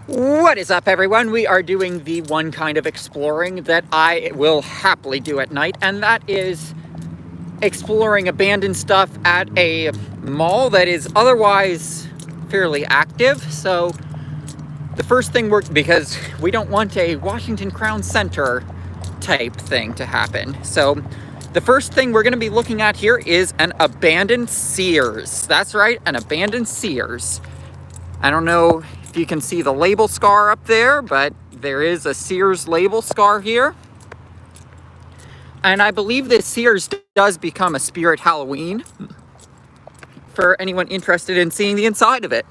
What is up, everyone? We are doing the one kind of exploring that I will happily do at night, and that is exploring abandoned stuff at a mall that is otherwise fairly active. So the first thing because we don't want a Washington Crown Center type thing to happen. So the first thing we're going to be looking at here is an abandoned Sears. That's right, an abandoned Sears. I don't know if you can see the label scar up there, but there is a Sears label scar here. And I believe this Sears does become a Spirit Halloween for anyone interested in seeing the inside of it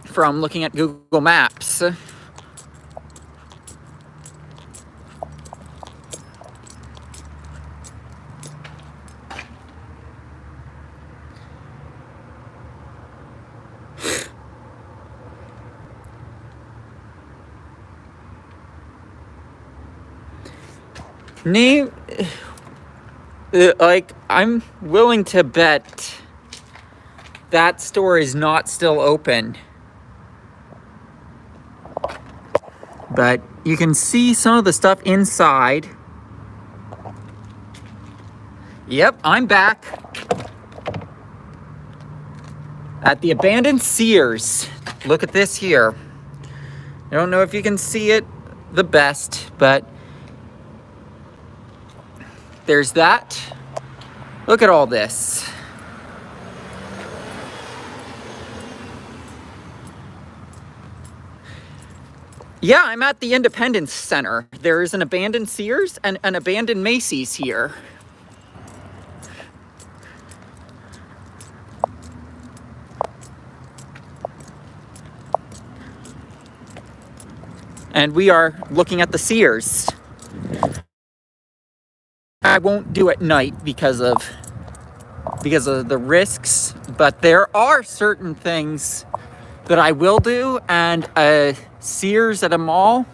from looking at Google Maps. I'm willing to bet that store is not still open. But you can see some of the stuff inside. Yep, I'm back at the abandoned Sears. Look at this here. I don't know if you can see it the best, but there's that. Look at all this. Yeah, I'm at the Independance Center. There is an abandoned Sears and an abandoned Macy's here. And we are looking at the Sears. I won't do at night because of the risks, but there are certain things that I will do, and a Sears at a mall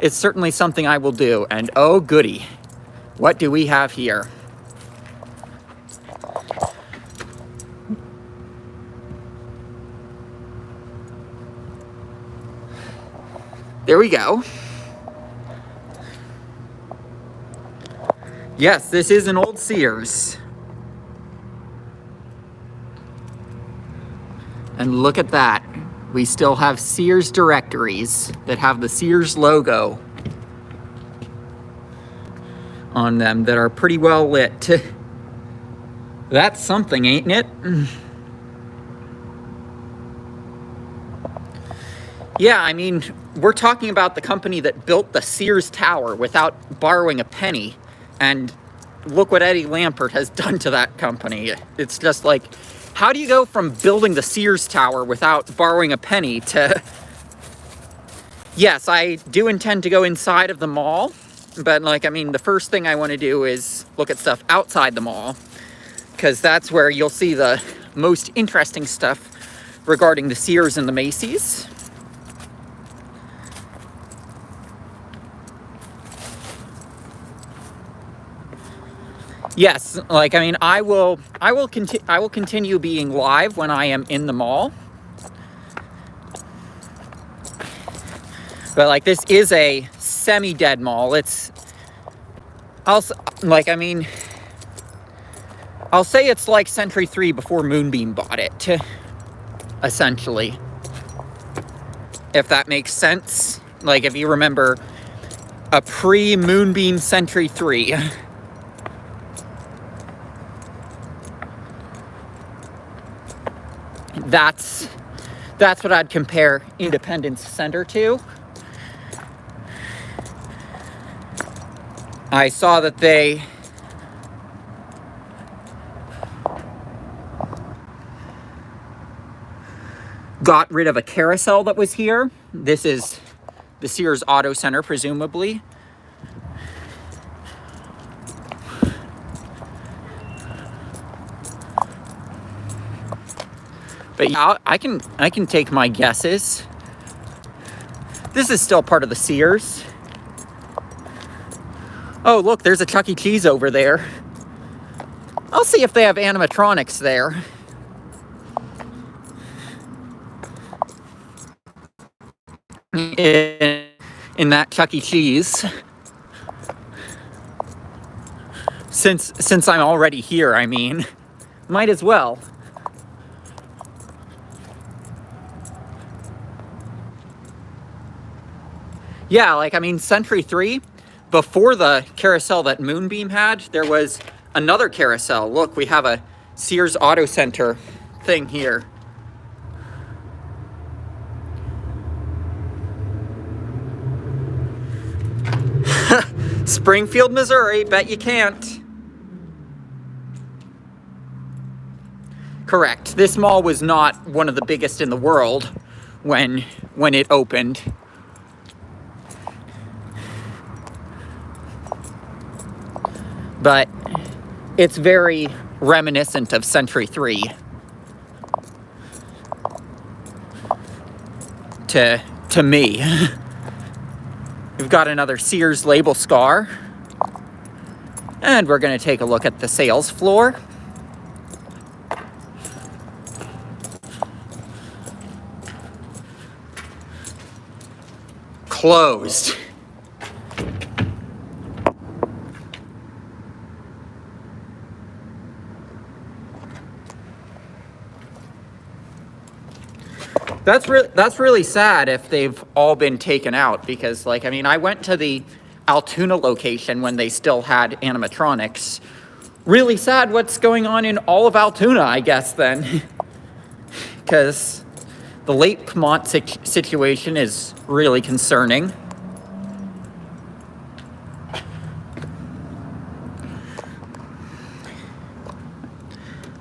is certainly something I will do. And oh goody, what do we have here? There we go. Yes, this is an old Sears. And look at that. We still have Sears directories that have the Sears logo on them that are pretty well lit. That's something, ain't it? Yeah, I mean, we're talking about the company that built the Sears Tower without borrowing a penny. And look what Eddie Lampert has done to that company. It's just like, how do you go from building the Sears Tower without borrowing a penny to... Yes, I do intend to go inside of the mall, but the first thing I want to do is look at stuff outside the mall, because that's where you'll see the most interesting stuff regarding the Sears and the Macy's. Yes, I will continue being live when I am in the mall. But this is a semi-dead mall. I'll say it's like Century 3 before Moonbeam bought it, essentially. If that makes sense. If you remember a pre-Moonbeam Century 3. That's what I'd compare Independence Center to. I saw that they got rid of a carousel that was here. This is the Sears Auto Center, presumably. But yeah, I can take my guesses. This is still part of the Sears. Oh, look, there's a Chuck E. Cheese over there. I'll see if they have animatronics there. in that Chuck E. Cheese. Since I'm already here, I mean, might as well. Yeah, like, I mean, Century 3, before the carousel that Moonbeam had, there was another carousel. Look, we have a Sears Auto Center thing here. Springfield, Missouri, bet you can't. Correct. This mall was not one of the biggest in the world when it opened. But it's very reminiscent of Century 3 to me. We've got another Sears label scar. And we're going to take a look at the sales floor. Closed. That's really sad if they've all been taken out, because, like, I mean, I went to the Altoona location when they still had animatronics. Really sad what's going on in all of Altoona, I guess, then. Because the Lakemont situation is really concerning.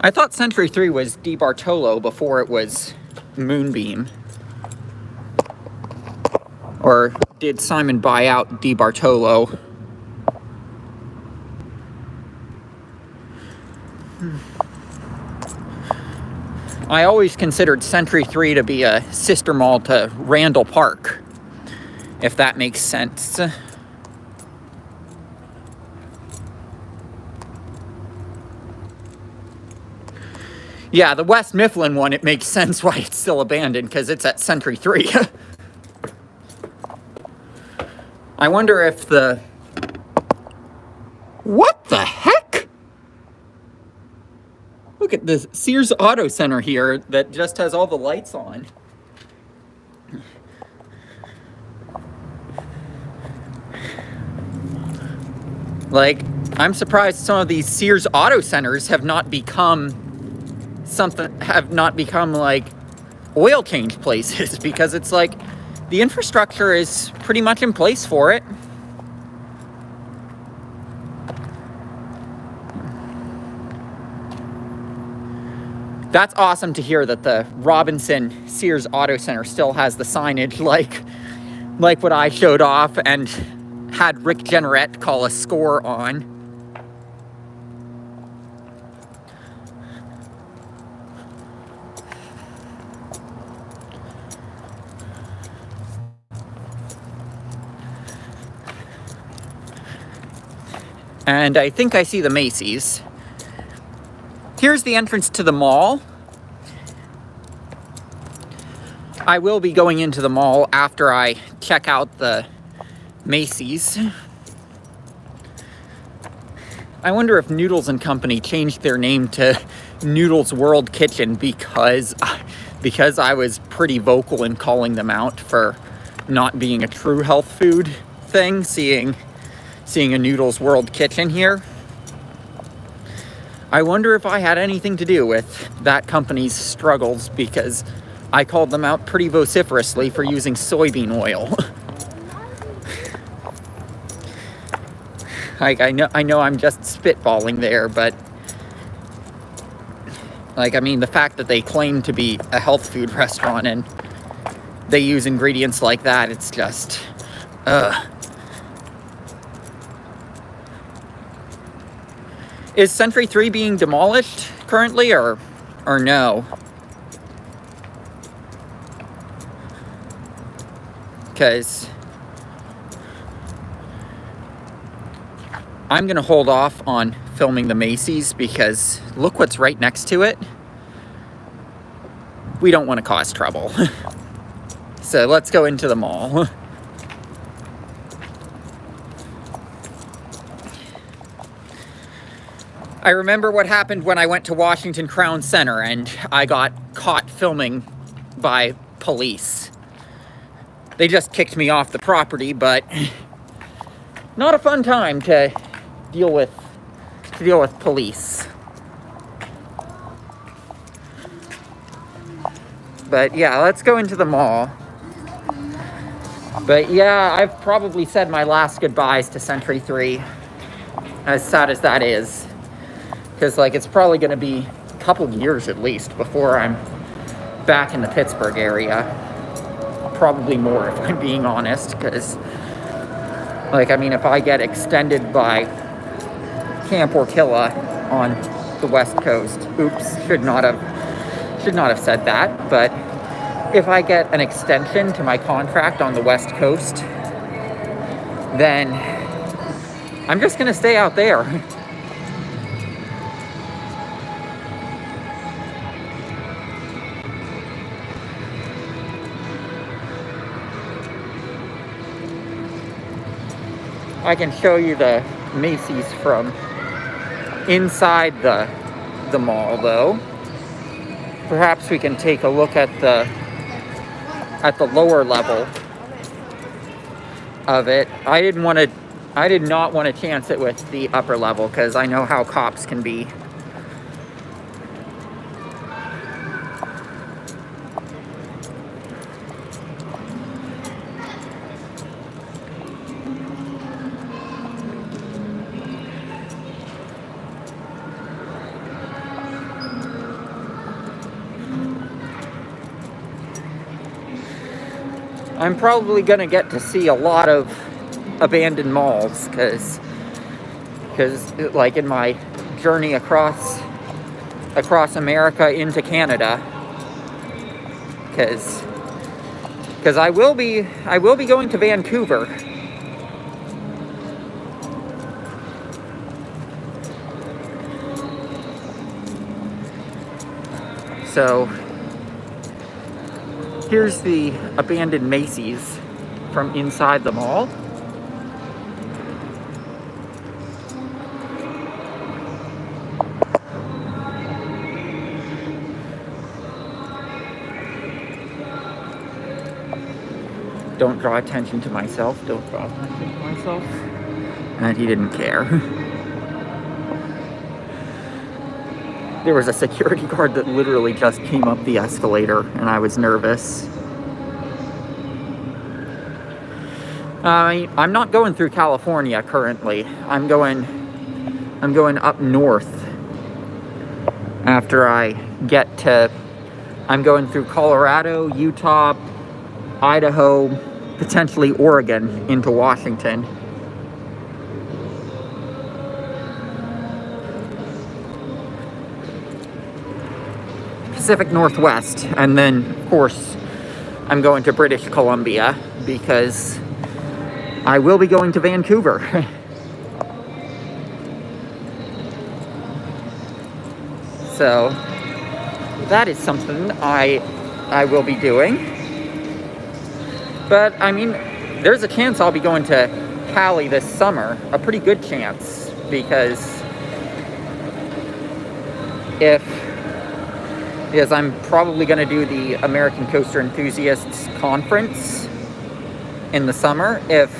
I thought Century 3 was DeBartolo before it was Moonbeam. Or did Simon buy out DeBartolo? I always considered Century 3 to be a sister mall to Randall Park, if that makes sense. Yeah, the West Mifflin one, it makes sense why it's still abandoned, because it's at Century 3. I wonder if the... What the heck? Look at this Sears Auto Center here that just has all the lights on. Like, I'm surprised some of these Sears Auto Centers have not become like oil change places, because it's like the infrastructure is pretty much in place for it. That's awesome to hear that the Robinson Sears Auto Center still has the signage like what I showed off and had Rick Jenneret call a score on. And I think I see the Macy's. Here's the entrance to the mall. I will be going into the mall after I check out the Macy's. I wonder if Noodles and Company changed their name to Noodles World Kitchen because I was pretty vocal in calling them out for not being a true health food thing, seeing a Noodles World Kitchen here. I wonder if I had anything to do with that company's struggles, because I called them out pretty vociferously for using soybean oil. Like, I know I'm just spitballing there, but like, I mean, the fact that they claim to be a health food restaurant and they use ingredients like that, it's just, Is Century 3 being demolished currently, or no? Because I'm going to hold off on filming the Macy's, because look what's right next to it. We don't want to cause trouble. So let's go into the mall. I remember what happened when I went to Washington Crown Center and I got caught filming by police. They just kicked me off the property, but not a fun time to deal with police. But yeah, let's go into the mall. But yeah, I've probably said my last goodbyes to Century 3, as sad as that is. Because like it's probably going to be a couple years at least before I'm back in the Pittsburgh area. Probably more if I'm being honest, because like, I mean, if I get extended by Camp Orkilla on the West Coast, oops, should not have said that, but if I get an extension to my contract on the West Coast, then I'm just gonna stay out there. I can show you the Macy's from inside the mall, though. Perhaps we can take a look at the lower level of it. I did not want to chance it with the upper level because I know how cops can be. I'm probably going to get to see a lot of abandoned malls because like in my journey across America into Canada, because I will be going to Vancouver. So here's the abandoned Macy's from inside the mall. Don't draw attention to myself. Don't draw attention to myself. And he didn't care. There was a security guard that literally just came up the escalator, and I was nervous. I'm not going through California currently. I'm going up north after I get to. I'm going through Colorado, Utah, Idaho, potentially Oregon into Washington. Pacific Northwest, and then of course I'm going to British Columbia because I will be going to Vancouver. So that is something I will be doing. But I mean, there's a chance I'll be going to Cali this summer, a pretty good chance, because I'm probably going to do the American Coaster Enthusiasts Conference in the summer if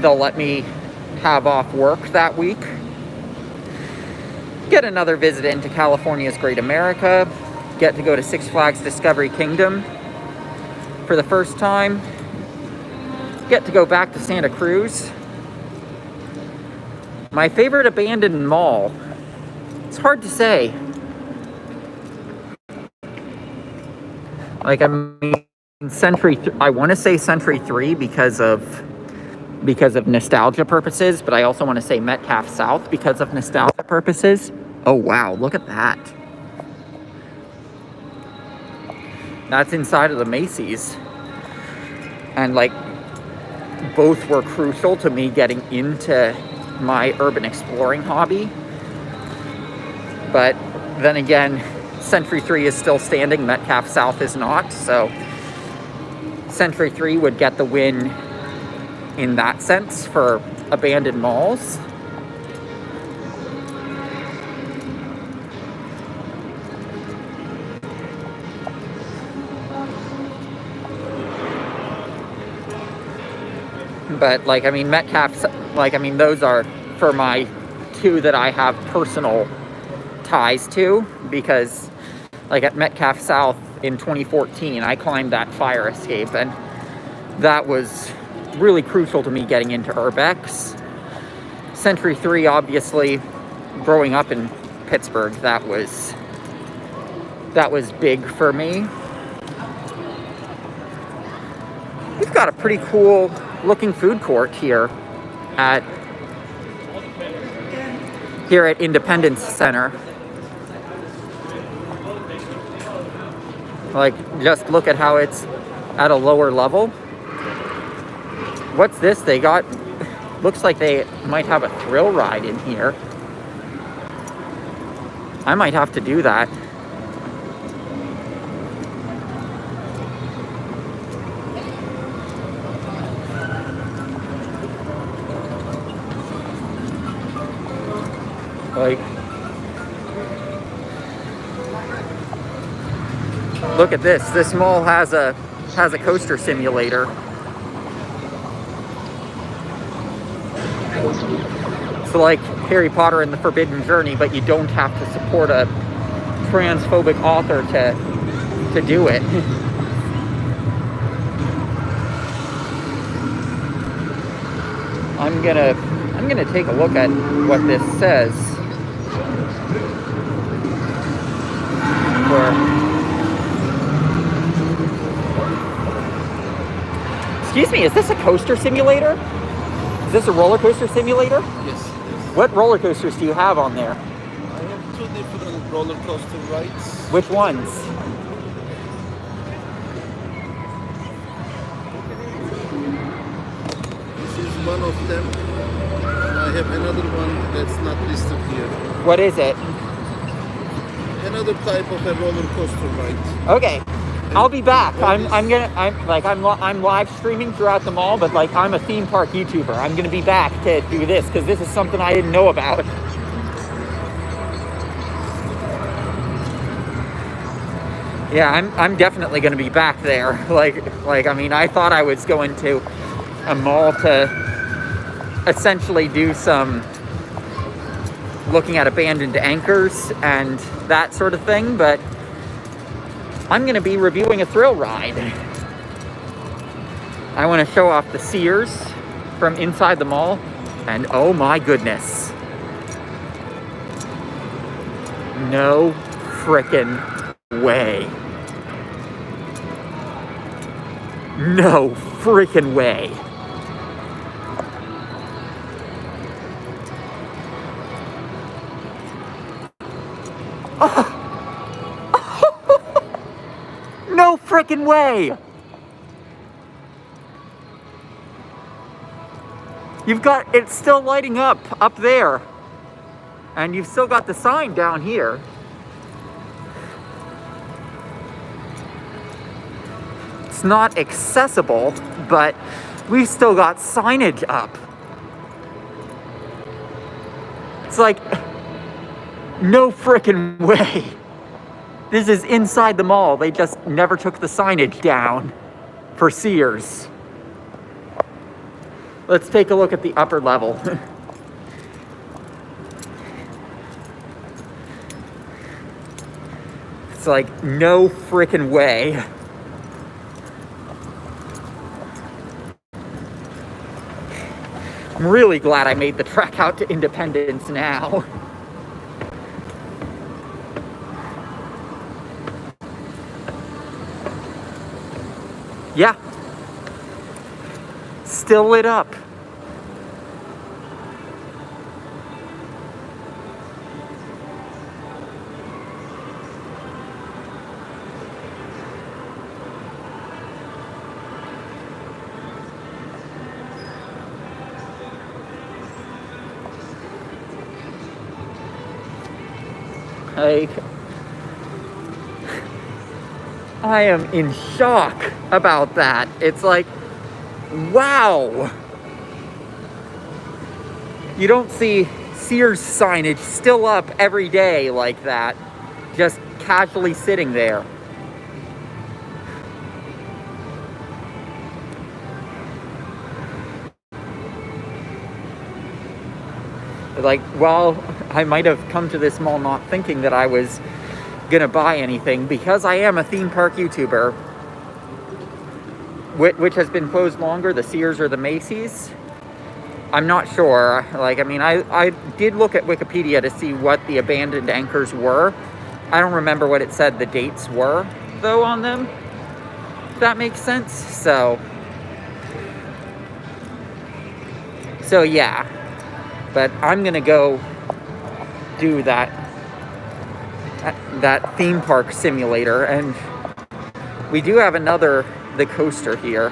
they'll let me have off work that week. Get another visit into California's Great America. Get to go to Six Flags Discovery Kingdom for the first time. Get to go back to Santa Cruz. My favorite abandoned mall. It's hard to say. Like, I mean, I want to say Century 3 because of nostalgia purposes, but I also want to say Metcalf South because of nostalgia purposes. Oh wow, look at that. That's inside of the Macy's. And like, both were crucial to me getting into my urban exploring hobby. But then again, Century 3 is still standing, Metcalf South is not, so Century 3 would get the win in that sense for abandoned malls. But, like, I mean, Metcalf's, like, I mean, those are for my two that I have personal ties to, because, like, at Metcalf South in 2014, I climbed that fire escape, and that was really crucial to me getting into Urbex. Century 3, obviously, growing up in Pittsburgh, that was big for me. We've got a pretty cool looking food court here at Independence Center. Like, just look at how it's at a lower level. What's this? They got, looks like they might have a thrill ride in here. I might have to do that. Like, look at this. This mall has a coaster simulator. It's like Harry Potter and the Forbidden Journey, but you don't have to support a transphobic author to do it. I'm gonna take a look at what this says. Excuse me, is this a coaster simulator? Is this a roller coaster simulator? Yes. What roller coasters do you have on there? I have two different roller coaster rides. Which ones? This is one of them. I have another one that's not listed here. What is it? Another type of a roller coaster ride. Okay, I'll be back. I'm live streaming throughout the mall, but like I'm a theme park YouTuber. I'm gonna be back to do this because this is something I didn't know about. Yeah, I'm definitely gonna be back there. Like I mean, I thought I was going to a mall to essentially do some looking at abandoned anchors and that sort of thing, but I'm going to be reviewing a thrill ride. I want to show off the Sears from inside the mall, and oh my goodness, no frickin' way. No frickin' way. No frickin' way! You've got, it's still lighting up there. And you've still got the sign down here. It's not accessible, but we've still got signage up. It's like, no frickin' way. This is inside the mall. They just never took the signage down for Sears. Let's take a look at the upper level. It's like, no frickin' way. I'm really glad I made the trek out to Independence now. Yeah. Still lit up. Like, I am in shock about that. It's like, wow. You don't see Sears signage still up every day like that, just casually sitting there. Like, well, I might have come to this mall not thinking that I was gonna buy anything, because I am a theme park YouTuber, which has been closed longer, the Sears or the Macy's. I'm not sure. Like, I mean, I did look at Wikipedia to see what the abandoned anchors were. I don't remember what it said the dates were, though, on them. If that makes sense. So yeah. But I'm gonna go do that theme park simulator, and we do have the coaster here.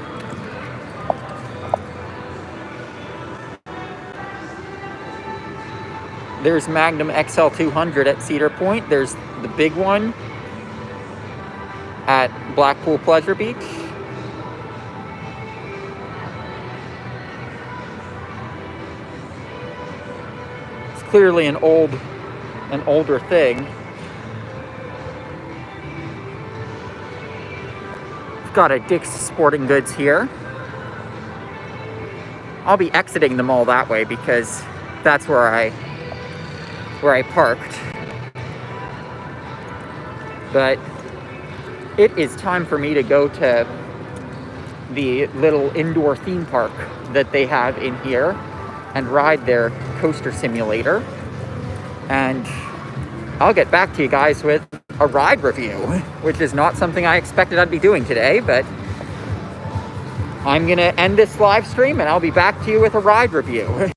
There's Magnum XL 200 at Cedar Point. There's the big one at Blackpool Pleasure Beach. It's clearly an older thing. We've got a Dick's Sporting Goods here. I'll be exiting the mall that way because that's where I parked. But it is time for me to go to the little indoor theme park that they have in here and ride their coaster simulator. And I'll get back to you guys with a ride review, which is not something I expected I'd be doing today, but I'm gonna end this live stream and I'll be back to you with a ride review.